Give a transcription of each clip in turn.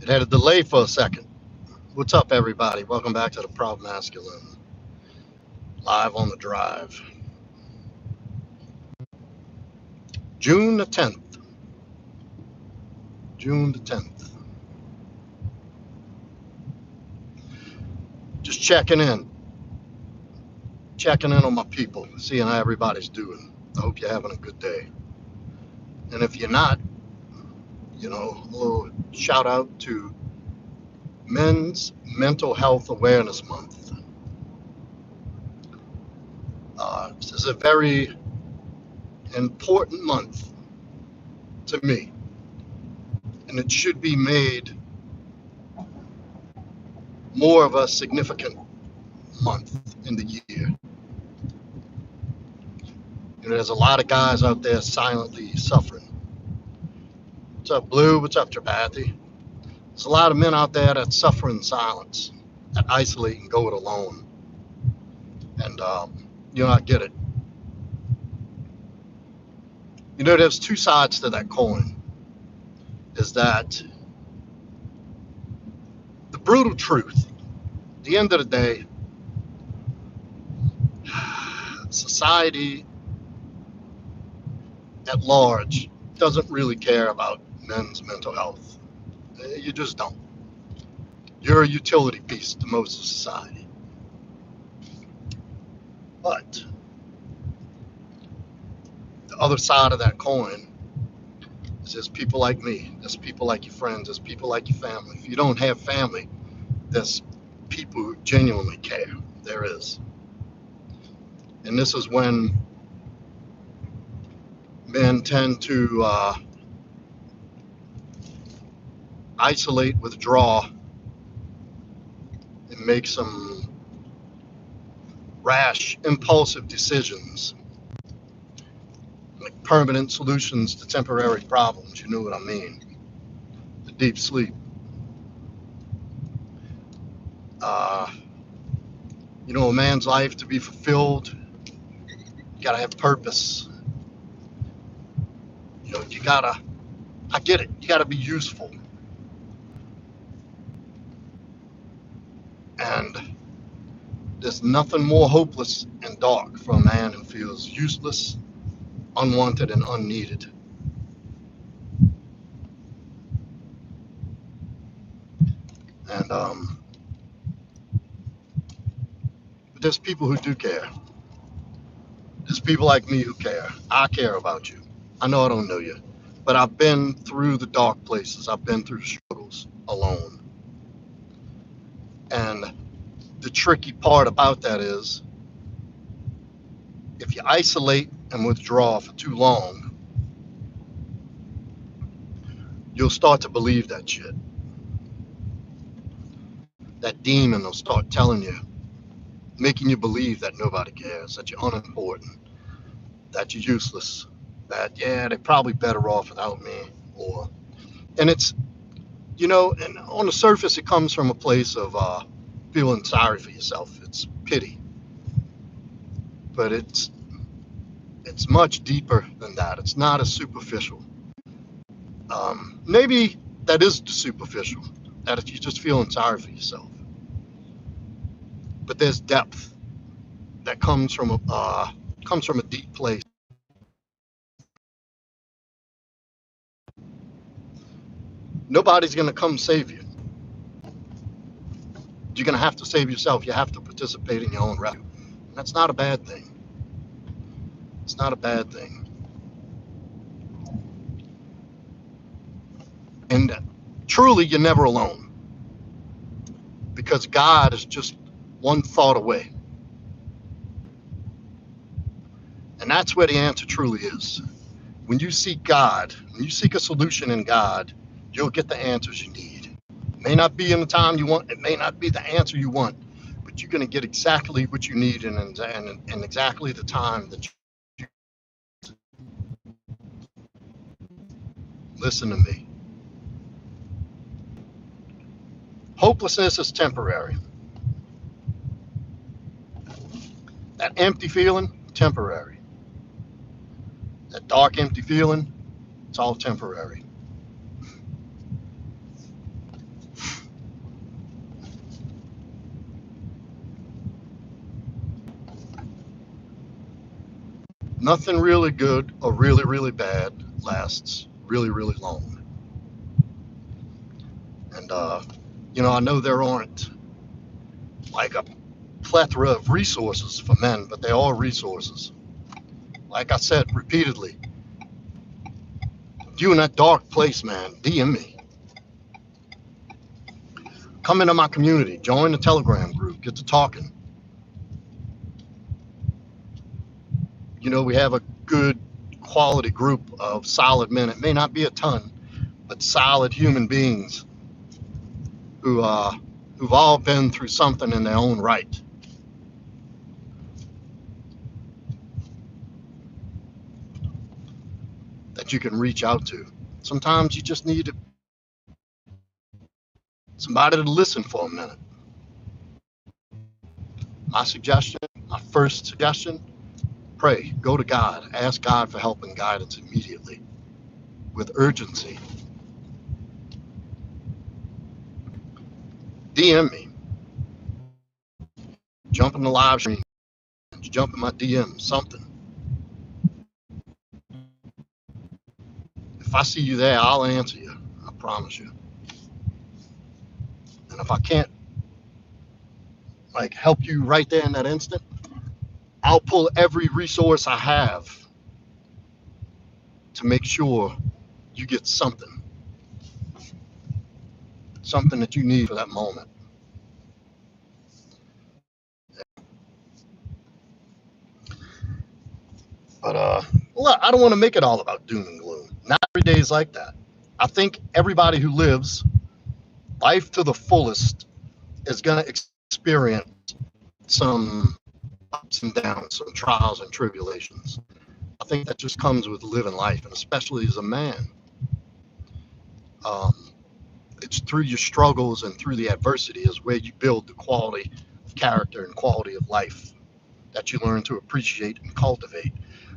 It had a delay for a second. What's up, everybody? Welcome back to the Proud Masculine, live on the drive. June the 10th. June the 10th. Just checking in. Checking in on my people, seeing how everybody's doing. I hope you're having a good day. And if you're not, a little shout out to Men's Mental Health Awareness Month. This is a very important month to me, and it should be made more of a significant month in the year. There's a lot of guys out there silently suffering. What's up, Blue? What's up, Tripathi? There's a lot of men out there that suffer in silence, that isolate and go it alone. And, I get it. There's two sides to that coin. Is that the brutal truth? At the end of the day, society at large doesn't really care about men's mental health. You just don't. You're a utility piece to most of society. But the other side of that coin is there's people like me, there's people like your friends, there's people like your family. If you don't have family, there's people who genuinely care. There is. And this is when men tend to isolate, withdraw, and make some rash, impulsive decisions, like permanent solutions to temporary problems. You know what I mean? The deep sleep. A man's life to be fulfilled, you gotta have purpose. I get it, you gotta be useful. And there's nothing more hopeless and dark for a man who feels useless, unwanted, and unneeded. And but there's people who do care. There's people like me who care. I care about you. I know I don't know you, but I've been through the dark places. I've been through struggles alone. And the tricky part about that is if you isolate and withdraw for too long, you'll start to believe that shit. That demon will start telling you, making you believe that nobody cares, that you're unimportant, that you're useless, that, they're probably better off without me. And it's, and on the surface, it comes from a place of feeling sorry for yourself. It's pity. But it's much deeper than that. It's not as superficial. Maybe that is superficial, that if you're just feeling sorry for yourself. But there's depth that comes from a deep place. Nobody's gonna come save you. You're gonna have to save yourself. You have to participate in your own rescue. And that's not a bad thing. It's not a bad thing. And truly, you're never alone, because God is just one thought away. And that's where the answer truly is. When you seek God, when you seek a solution in God, you'll get the answers you need. It may not be in the time you want, it may not be the answer you want, but you're going to get exactly what you need and exactly the time that you listen to me. Hopelessness is temporary. That empty feeling, temporary. That dark, empty feeling, it's all temporary. Nothing really good or really, really bad lasts really, really long. And, I know there aren't like a plethora of resources for men, but there are resources. Like I said repeatedly, if you're in that dark place, man, DM me. Come into my community, join the Telegram group, get to talking. We have a good quality group of solid men. It may not be a ton, but solid human beings who've all been through something in their own right. That you can reach out to. Sometimes you just need somebody to listen for a minute. My first suggestion, pray, go to God, ask God for help and guidance immediately, with urgency. DM me, jump in the live stream, jump in my DM, something. If I see you there, I'll answer you, I promise you. And if I can't help you right there in that instant, I'll pull every resource I have to make sure you get something that you need for that moment. But I don't want to make it all about doom and gloom. Not every day is like that. I think everybody who lives life to the fullest is going to experience some ups and downs, some trials and tribulations. I think that just comes with living life, and especially as a man. It's through your struggles and through the adversity is where you build the quality of character and quality of life that you learn to appreciate and cultivate.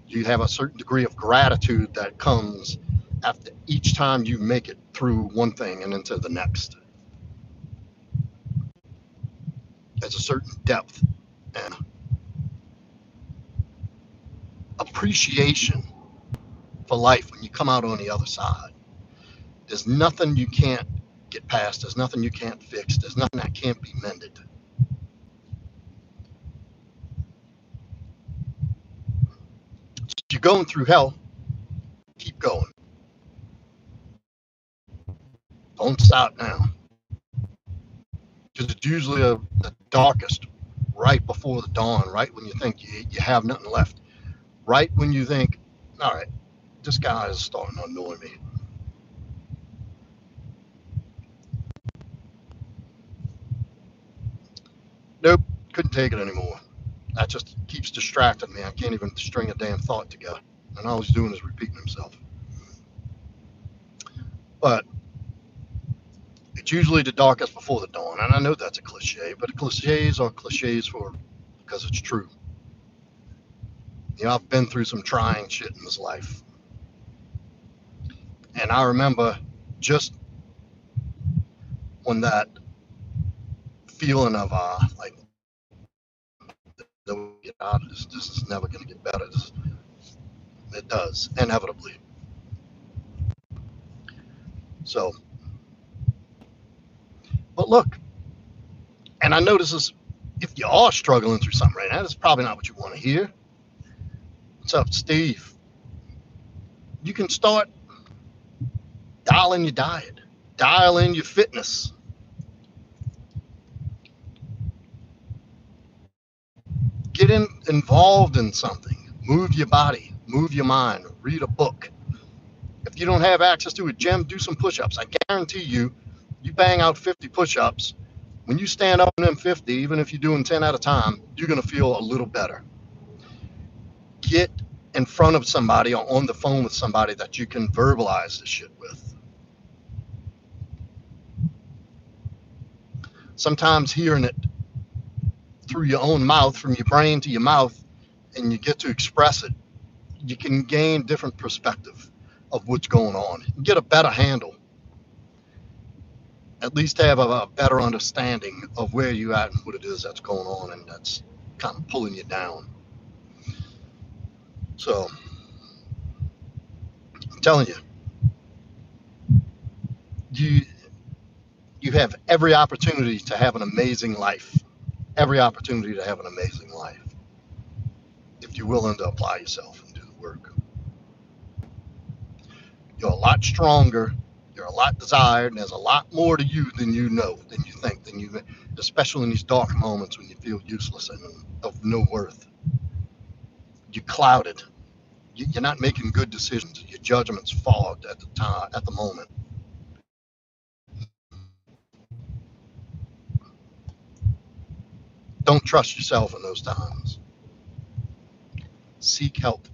You have a certain degree of gratitude that comes after each time you make it through one thing and into the next. There's a certain depth and appreciation for life when you come out on the other side. There's nothing you can't get past. There's nothing you can't fix. There's nothing that can't be mended. So if you're going through hell, keep going. Don't stop now. Because it's usually the darkest right before the dawn, right when you think you have nothing left. Right when you think, all right, this guy is starting to annoy me. Nope, couldn't take it anymore. That just keeps distracting me. I can't even string a damn thought together. And all he's doing is repeating himself. But it's usually the darkest before the dawn. And I know that's a cliche, but cliches are cliches because it's true. I've been through some trying shit in this life. And I remember just when that feeling of get out of this is never going to get better. It does, inevitably. So, but look, and I know this is, if you are struggling through something right now, this is probably not what you want to hear. What's up, Steve? You can start dialing your diet, dial in your fitness. Get involved in something. Move your body, move your mind, read a book. If you don't have access to a gym, do some push-ups. I guarantee you bang out 50 push-ups. When you stand up in them 50, even if you're doing 10 at a time, you're going to feel a little better. Get in front of somebody or on the phone with somebody that you can verbalize the shit with. Sometimes hearing it through your own mouth, from your brain to your mouth, and you get to express it, you can gain different perspective of what's going on. Get a better handle. At least have a better understanding of where you're at and what it is that's going on and that's kind of pulling you down. So I'm telling you, you you have every opportunity to have an amazing life. Every opportunity to have an amazing life if you're willing to apply yourself and do the work. You're a lot stronger. You're a lot desired, and there's a lot more to you than you know, than you think, especially in these dark moments when you feel useless and of no worth. You're clouded. You're not making good decisions. Your judgment's fogged at the time, at the moment. Don't trust yourself in those times. Seek help.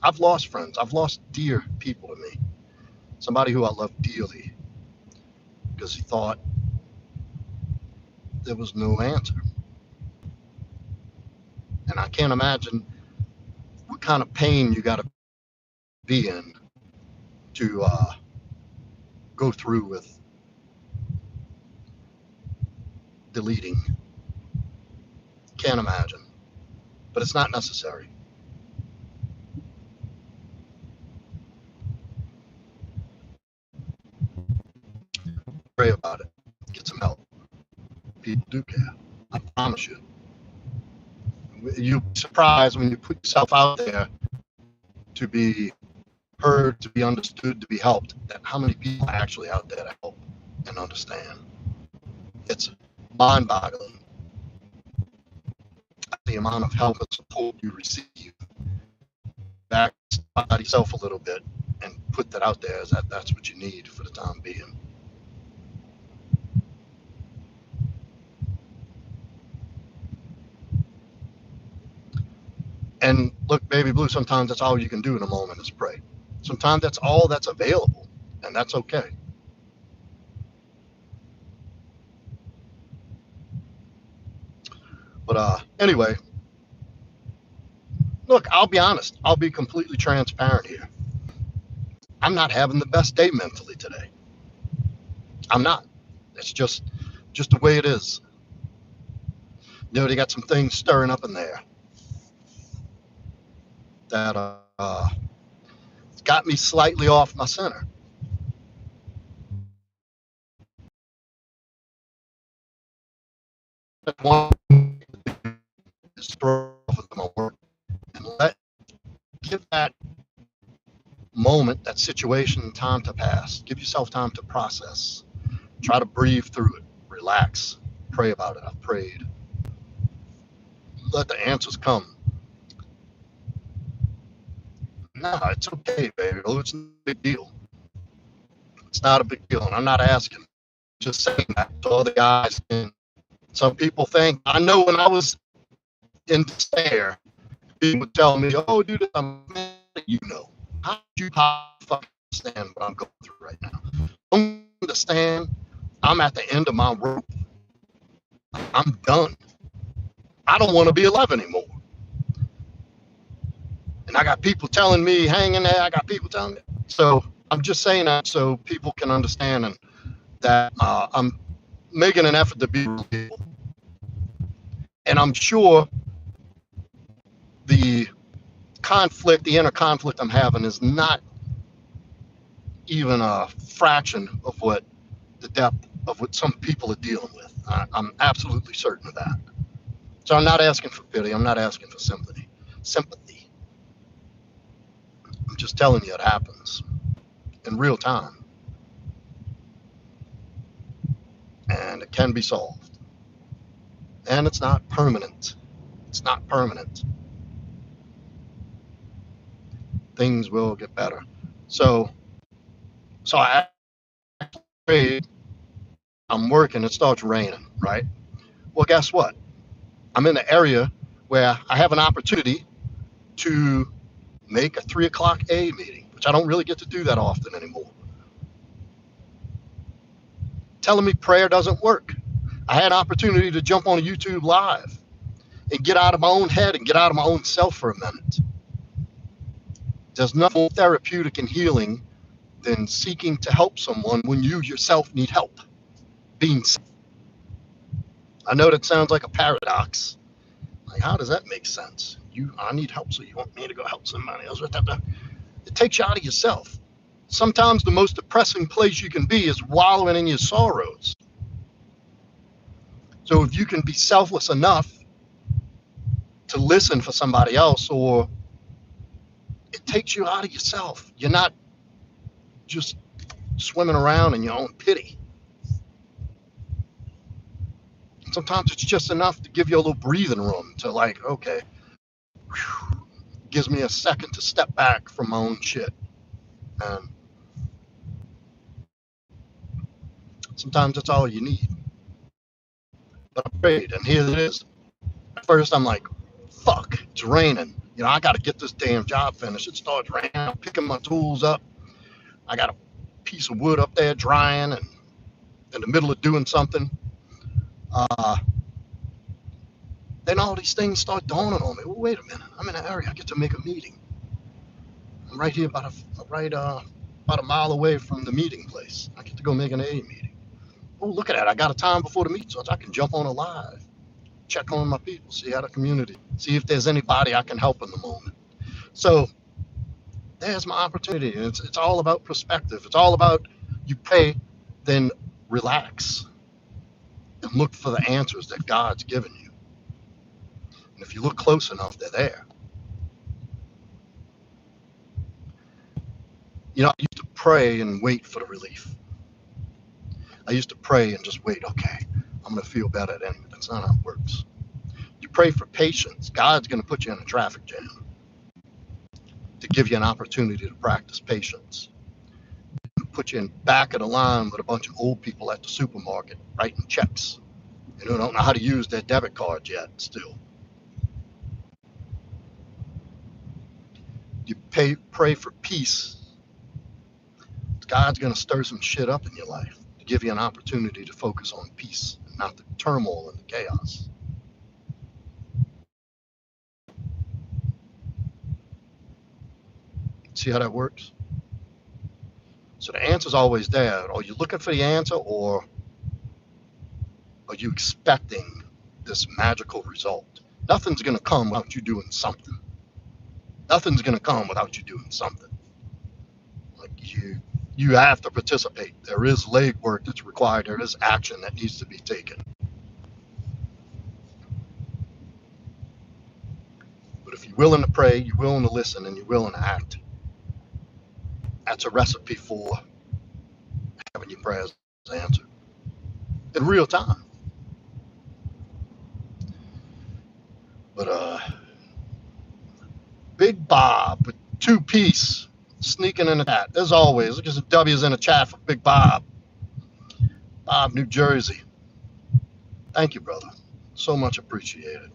I've lost friends. I've lost dear people to me. Somebody who I loved dearly because he thought there was no answer. And I can't imagine what kind of pain you got to be in to go through with deleting. Can't imagine. But it's not necessary. Pray about it. Get some help. People do care. I promise you. You'll be surprised when you put yourself out there to be heard, to be understood, to be helped, that how many people are actually out there to help and understand. It's mind-boggling the amount of help and support you receive. Back about yourself a little bit and put that out there as that's what you need for the time being. And look, baby blue, sometimes that's all you can do in a moment is pray. Sometimes that's all that's available, and that's okay. But anyway, look, I'll be honest. I'll be completely transparent here. I'm not having the best day mentally today. I'm not. It's just the way it is. You know, they got some things stirring up in there that got me slightly off my center. One is throw off my work and give that moment, that situation, time to pass. Give yourself time to process. Try to breathe through it. Relax. Pray about it. I've prayed. Let the answers come. No, it's okay, baby. It's not a big deal. It's not a big deal. And I'm not asking. Just saying that to all the guys. And some people think, I know when I was in despair, people would tell me, oh, dude, I'm mad at you know. How do you fucking understand what I'm going through right now? Don't understand. I'm at the end of my rope. I'm done. I don't want to be alive anymore. And I got people telling me, hang in there. I got people telling me. So I'm just saying that so people can understand and that I'm making an effort to be real. And I'm sure the conflict, the inner conflict I'm having is not even a fraction of what the depth of what some people are dealing with. I'm absolutely certain of that. So I'm not asking for pity. I'm not asking for sympathy. I'm just telling you it happens in real time. And it can be solved. And it's not permanent. It's not permanent. Things will get better. So I prayed, I'm working, it starts raining, right? Well, guess what? I'm in an area where I have an opportunity to make a 3 o'clock A meeting, which I don't really get to do that often anymore. Telling me prayer doesn't work. I had an opportunity to jump on a YouTube live and get out of my own head and get out of my own self for a minute. There's nothing more therapeutic and healing than seeking to help someone when you yourself need help. I know that sounds like a paradox. Like, how does that make sense? I need help, so you want me to go help somebody else? It takes you out of yourself. Sometimes the most depressing place you can be is wallowing in your sorrows. So if you can be selfless enough to listen for somebody else, or it takes you out of yourself. You're not just swimming around in your own pity. Sometimes it's just enough to give you a little breathing room to, like, okay, whew, gives me a second to step back from my own shit. And sometimes that's all you need. But I prayed, and here it is. At first, I'm like, fuck, it's raining. I got to get this damn job finished. It starts raining. I'm picking my tools up. I got a piece of wood up there drying, and in the middle of doing something. Then all these things start dawning on me. Well, wait a minute. I'm in an area. I get to make a meeting. I'm right here, about a mile away from the meeting place. I get to go make an AA meeting. Oh, look at that. I got a time before the meeting, so I can jump on a live, check on my people, see how the community, see if there's anybody I can help in the moment. So there's my opportunity. And it's all about perspective. It's all about, you pray, then relax and look for the answers that God's given you. And if you look close enough, they're there. I used to pray and wait for the relief. I used to pray and just wait. Okay, I'm going to feel better at any minute. That's not how it works. You pray for patience. God's going to put you in a traffic jam to give you an opportunity to practice patience. Put you in back of the line with a bunch of old people at the supermarket writing checks, who don't know how to use their debit cards yet still. You pray for peace. God's going to stir some shit up in your life to give you an opportunity to focus on peace, and not the turmoil and the chaos. See how that works? So the answer's always there. Are you looking for the answer, or are you expecting this magical result? Nothing's going to come without you doing something. Nothing's going to come without you doing something. Like, you have to participate. There is legwork that's required. There is action that needs to be taken. But if you're willing to pray, you're willing to listen, and you're willing to act, that's a recipe for having your prayers answered in real time. But Big Bob with 2-piece sneaking in the chat. As always, look at some W's in the chat for Big Bob. Bob, New Jersey. Thank you, brother. So much appreciated.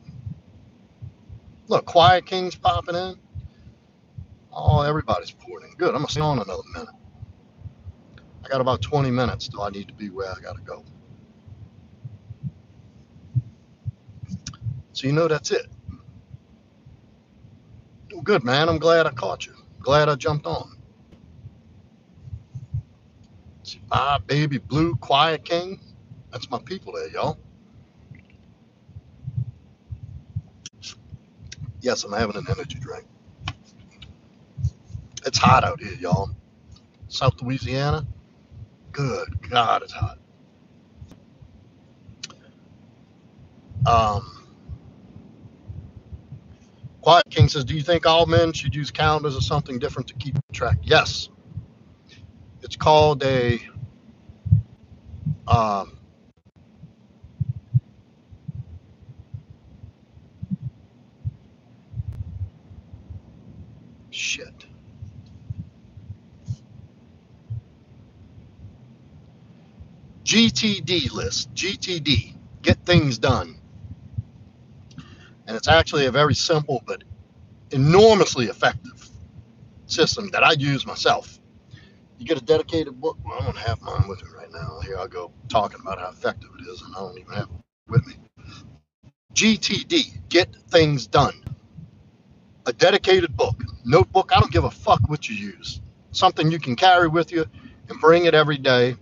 Look, Quiet King's popping in. Oh, everybody's pouring in. Good. I'm going to stay on another minute. I got about 20 minutes till I need to be where I got to go. So that's it. Well, good, man. I'm glad I caught you. Glad I jumped on. See, Bob, Baby Blue, Quiet King. That's my people there, y'all. Yes, I'm having an energy drink. It's hot out here, y'all. South Louisiana. Good God, it's hot. Quiet King says, do you think all men should use calendars or something different to keep track? Yes. It's called a GTD list. GTD, get things done. And it's actually a very simple but enormously effective system that I use myself. You get a dedicated book. Well, I don't have mine with me right now. Here I go talking about how effective it is, and I don't even have it with me. GTD, get things done. A dedicated book, notebook. I don't give a fuck what you use. Something you can carry with you and bring it every day.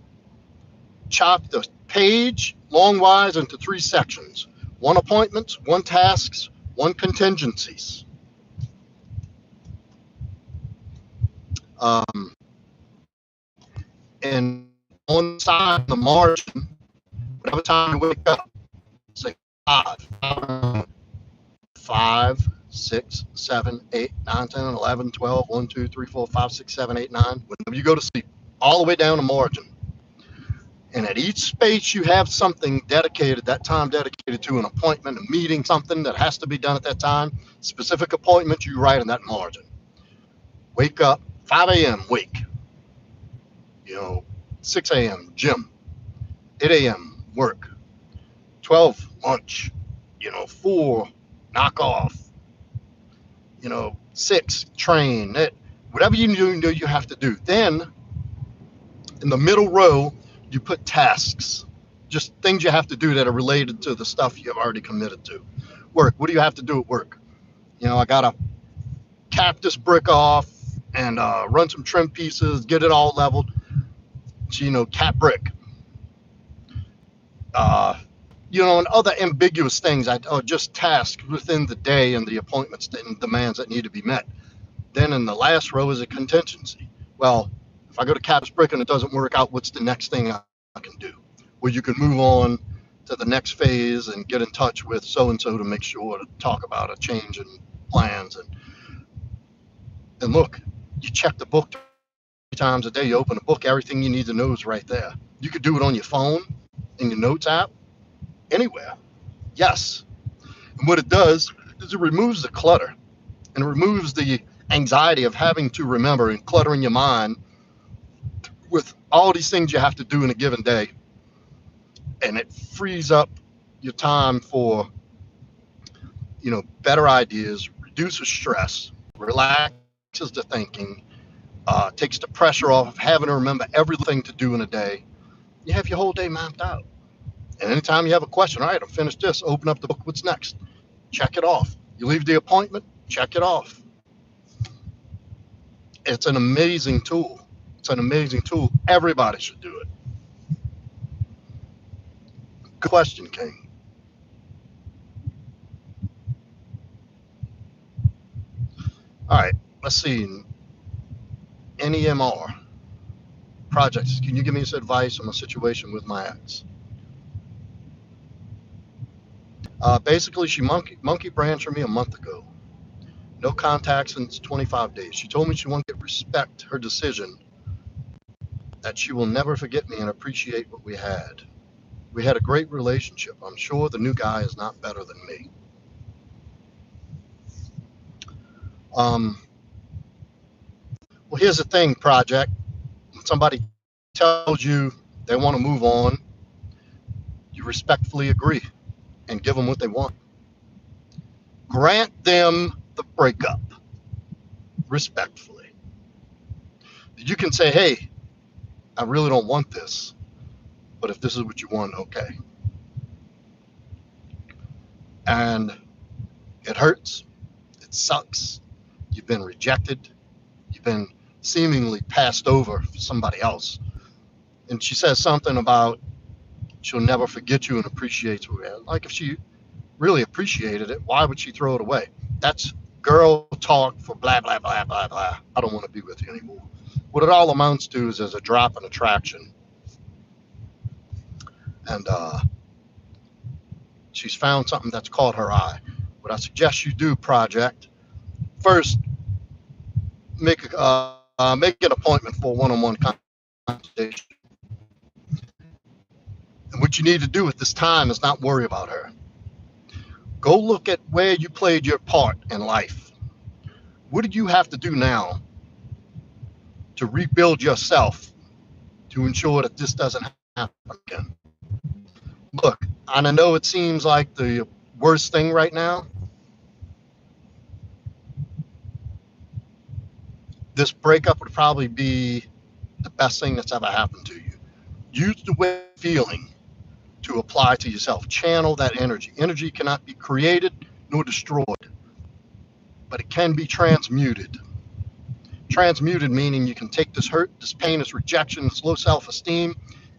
Chop the page long-wise into 3 sections. 1 appointments, 1 tasks, one contingencies. And on the side, the margin, whatever time you wake up, say 5, 6, 7, 8, 9, 10, 11, 12, 1, 2, 3, 4, 5, 6, 7, 8, 9. Whenever you go to sleep, all the way down the margin. And at each space, you have something dedicated, that time dedicated to an appointment, a meeting, something that has to be done at that time. Specific appointment, you write in that margin. Wake up, 5 a.m., wake. 6 a.m., gym. 8 a.m., work. 12, lunch. 4, knock off. 6, train. Whatever you do, you have to do. Then, in the middle row, you put tasks, just things you have to do that are related to the stuff you've already committed to. Work. What do you have to do at work? I got to cap this brick off and run some trim pieces, get it all leveled. So, cap brick. And other ambiguous things are just tasks within the day and the appointments and demands that need to be met. Then in the last row is a contingency. Well, if I go to cap this brick and it doesn't work out, what's the next thing I can do? Well, you can move on to the next phase and get in touch with so-and-so to make sure to talk about a change in plans. And look, you check the book 3 times a day. You open a book, everything you need to know is right there. You could do it on your phone, in your notes app, anywhere. Yes. And what it does is it removes the clutter and it removes the anxiety of having to remember and cluttering your mind with all these things you have to do in a given day. And it frees up your time for, better ideas, reduces stress, relaxes the thinking, takes the pressure off of having to remember everything to do in a day. You have your whole day mapped out. And anytime you have a question, all right, I'm finished this, open up the book, what's next? Check it off. You leave the appointment, check it off. It's an amazing tool. It's an amazing tool. Everybody should do it. Good question, King. All right, let's see. NEMR projects. Can you give me some advice on a situation with my ex? Basically, she monkey branched from me a month ago. No contact since 25 days. She told me she wanted to respect her decision, that she will never forget me and appreciate what we had. We had a great relationship. I'm sure the new guy is not better than me. Well, here's the thing, Project. When somebody tells you they want to move on, you respectfully agree and give them what they want. Grant them the breakup respectfully. You can say, hey, I really don't want this, but if this is what you want, okay. And it hurts. It sucks. You've been rejected. You've been seemingly passed over for somebody else. And she says something about she'll never forget you and appreciates what we had. Like, if she really appreciated it, why would she throw it away? That's girl talk for blah, blah, blah, blah, blah. I don't want to be with you anymore. What it all amounts to is there's a drop in attraction. And she's found something that's caught her eye. What I suggest you do, Project, first, make an appointment for a one-on-one consultation. And what you need to do at this time is not worry about her. Go look at where you played your part in life. What do you have to do now to rebuild yourself to ensure that this doesn't happen again? Look, and I know it seems like the worst thing right now. This breakup would probably be the best thing that's ever happened to you. Use the way feeling to apply to yourself. Channel that energy. Energy cannot be created nor destroyed, but it can be transmuted. Transmuted meaning you can take this hurt, this pain, this rejection, this low self-esteem,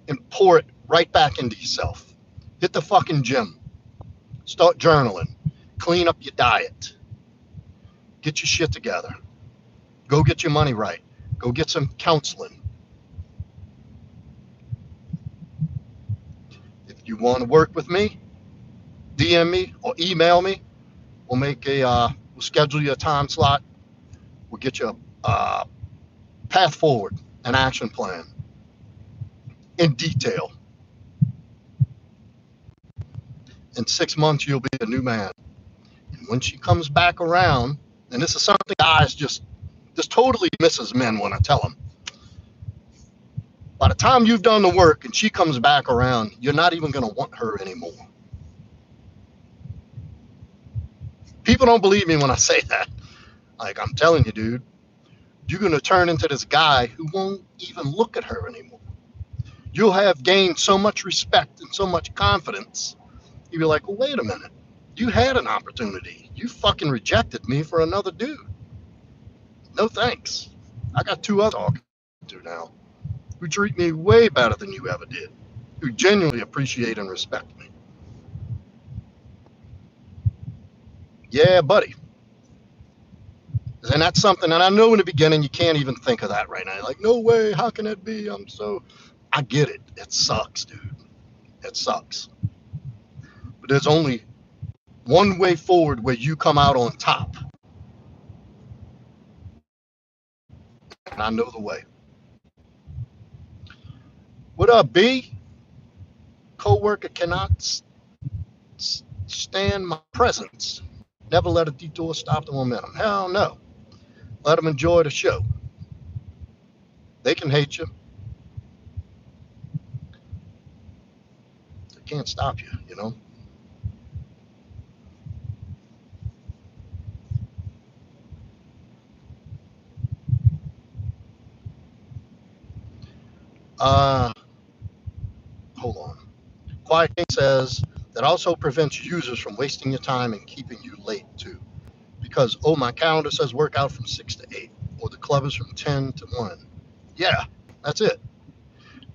and pour it right back into yourself. Hit the fucking gym. Start journaling. Clean up your diet. Get your shit together. Go get your money right. Go get some counseling. If you want to work with me, DM me or email me. We'll schedule you a time slot. We'll get you a path forward, an action plan in detail. In 6 months, you'll be a new man. And when she comes back around, and this is something guys just totally misses men when I tell them. By the time you've done the work and she comes back around, you're not even going to want her anymore. People don't believe me when I say that. Like, I'm telling you, dude, you're going to turn into this guy who won't even look at her anymore. You'll have gained so much respect and so much confidence. You'll be like, well, wait a minute. You had an opportunity. You fucking rejected me for another dude. No thanks. I got 2 other talking to now who treat me way better than you ever did, who genuinely appreciate and respect me. Yeah, buddy. And that's something, and I know in the beginning you can't even think of that right now. You're like, no way, how can that be? I get it. It sucks, dude. It sucks. But there's only one way forward where you come out on top. And I know the way. What up, B? Co-worker cannot stand my presence. Never let a detour stop the momentum. Hell no. Let them enjoy the show. They can hate you. They can't stop you, you know? Hold on. Quiet King says that also prevents users from wasting your time and keeping you late too. Because, oh, my calendar says workout from 6 to 8, or the club is from 10 to 1. Yeah, that's it.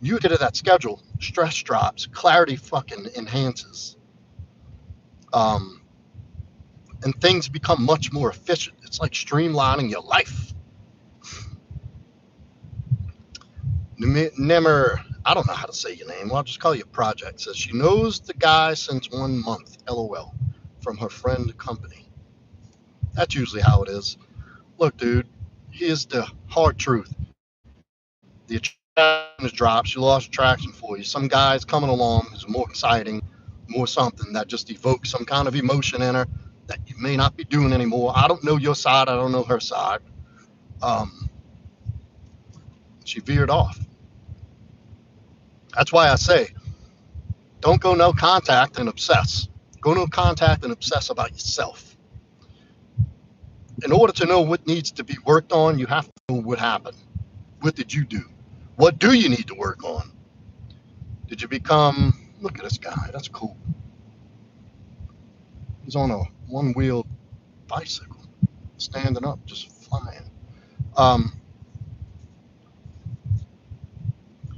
You get to that schedule, stress drops, clarity fucking enhances. And things become much more efficient. It's like streamlining your life. Nimmer, I don't know how to say your name. Well, I'll just call you Project. Says she knows the guy since 1 month, LOL, from her friend company. That's usually how it is. Look, dude, here's the hard truth. The attraction has dropped. She lost attraction for you. Some guy's coming along who's more exciting, more something that just evokes some kind of emotion in her that you may not be doing anymore. I don't know your side. I don't know her side. She veered off. That's why I say, don't go no contact and obsess. Go no contact and obsess about yourself. In order to know what needs to be worked on, you have to know what happened. What did you do? What do you need to work on? Did you become, look at this guy, that's cool. He's on a one-wheeled bicycle, standing up, just flying.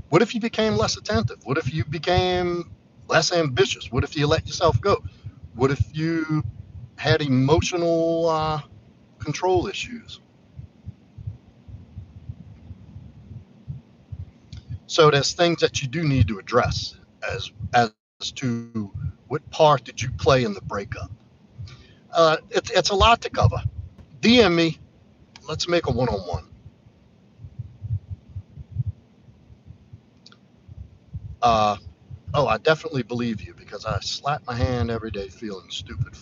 What if you became less attentive? What if you became less ambitious? What if you let yourself go? What if you had emotional control issues? So there's things that you do need to address as to what part did you play in the breakup. It's a lot to cover. DM me. Let's make a one-on-one. I definitely believe you because I slap my hand every day feeling stupid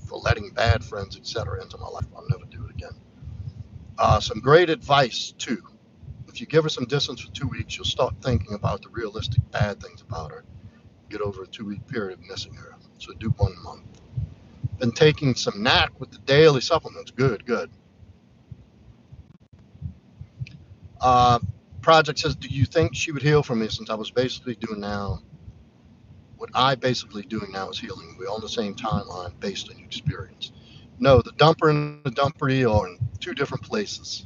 for letting bad friends, etc., into my life. I'll never do it again. Some great advice, too. If you give her some distance for 2 weeks, you'll start thinking about the realistic bad things about her. Get over a 2-week period of missing her. So do 1 month. Been taking some NAC with the daily supplements. Good. Project says, do you think she would heal from me since I was basically doing now? What I basically doing now is healing. We're on the same timeline based on your experience. No, the dumper and the dumpery are in 2 different places.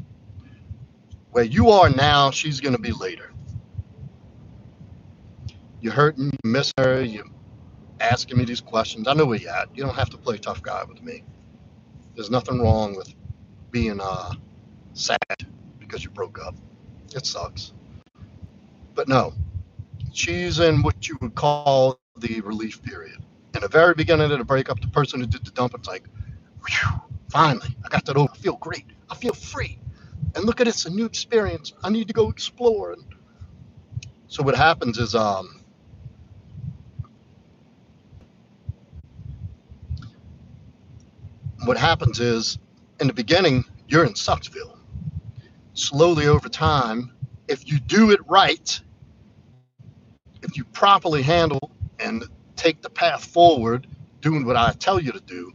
Where you are now, she's going to be later. You're hurting, you miss her, asking me these questions. I know where you're at. You don't have to play tough guy with me. There's nothing wrong with being sad because you broke up. It sucks. But no, she's in what you would call the relief period. In the very beginning of the breakup, the person who did the dump, it's like, whew, finally, I got that over. I feel great. I feel free. And look at it, it's a new experience. I need to go explore. And so what happens is, in the beginning, you're in Sucksville. Slowly over time, if you do it right, if you properly handle and take the path forward, doing what I tell you to do,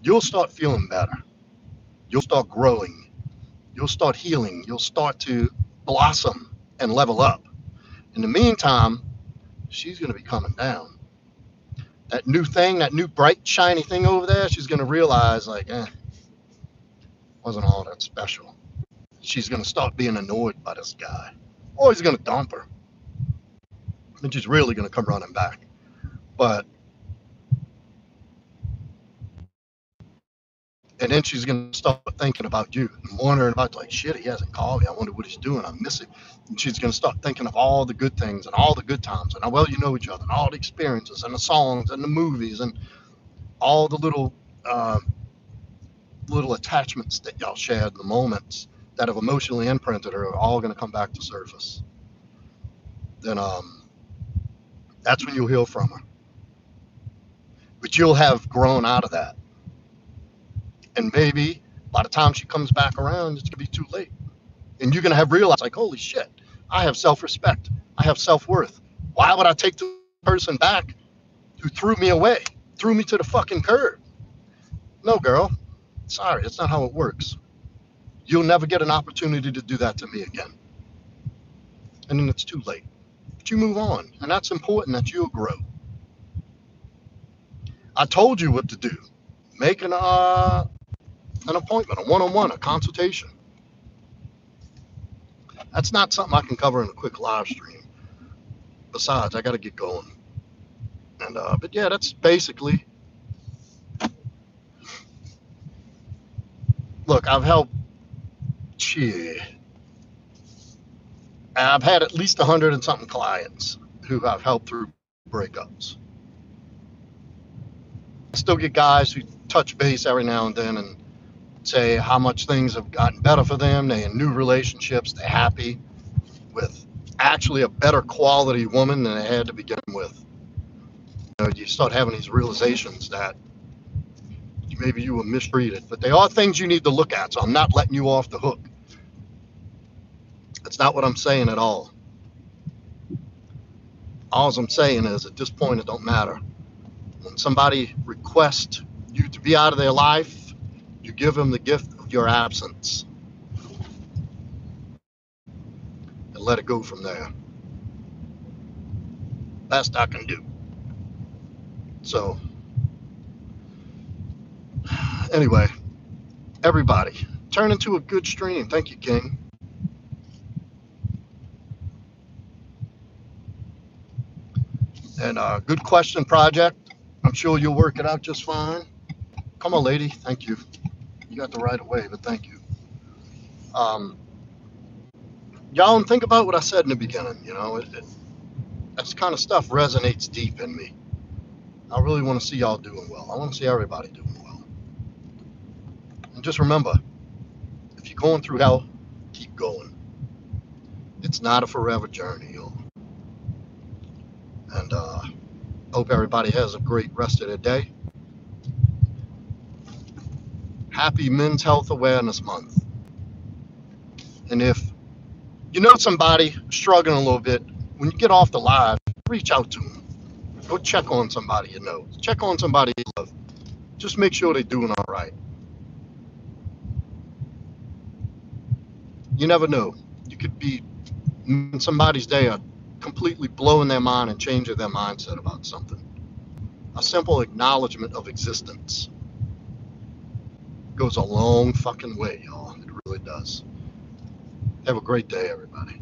you'll start feeling better. You'll start growing. You'll start healing. You'll start to blossom and level up. In the meantime, she's going to be coming down. That new thing, that new bright, shiny thing over there, she's going to realize, like, wasn't all that special. She's going to start being annoyed by this guy. Or he's going to dump her. And she's really going to come running back. But, and then she's going to start thinking about you and wondering about, like, shit, he hasn't called me. I wonder what he's doing. I miss him. And she's going to start thinking of all the good things and all the good times and how well you know each other and all the experiences and the songs and the movies and all the little attachments that y'all shared, the moments that have emotionally imprinted her, are all going to come back to surface. Then that's when you'll heal from her. But you'll have grown out of that. And maybe by the time she comes back around, it's going to be too late. And you're going to have realized, like, holy shit, I have self-respect. I have self-worth. Why would I take the person back who threw me away, threw me to the fucking curb? No, girl. Sorry, that's not how it works. You'll never get an opportunity to do that to me again. And then it's too late. But you move on. And that's important, that you'll grow. I told you what to do. Make an appointment, a one-on-one, a consultation. That's not something I can cover in a quick live stream. Besides, I got to get going. And but yeah, that's basically. Look, I've helped. I've had at least 100 and something clients who I've helped through breakups. I still get guys who touch base every now and then and say how much things have gotten better for them. They're in new relationships. They're happy with actually a better quality woman than they had to begin with. You start having these realizations that maybe you were mistreated, but they are things you need to look at. So I'm not letting you off the hook. That's not what I'm saying at all. All I'm saying is at this point, it don't matter. When somebody requests you to be out of their life, you give them the gift of your absence and let it go from there. Best I can do. So anyway, everybody, turn into a good stream. Thank you, King. And good question, Project. I'm sure you'll work it out just fine. Come on, lady. Thank you. You got the right of way, but thank you. Y'all, and think about what I said in the beginning. You know, that kind of stuff resonates deep in me. I really want to see y'all doing well. I want to see everybody doing well. And just remember, if you're going through hell, keep going. It's not a forever journey, y'all. And hope everybody has a great rest of their day. Happy Men's Health Awareness Month. And if you know somebody struggling a little bit, when you get off the live, reach out to them. Go check on somebody you know. Check on somebody you love. Just make sure they're doing all right. You never know. You could be in somebody's day or completely blowing their mind and changing their mindset about something. A simple acknowledgement of existence goes a long fucking way, y'all. It really does. Have a great day, everybody.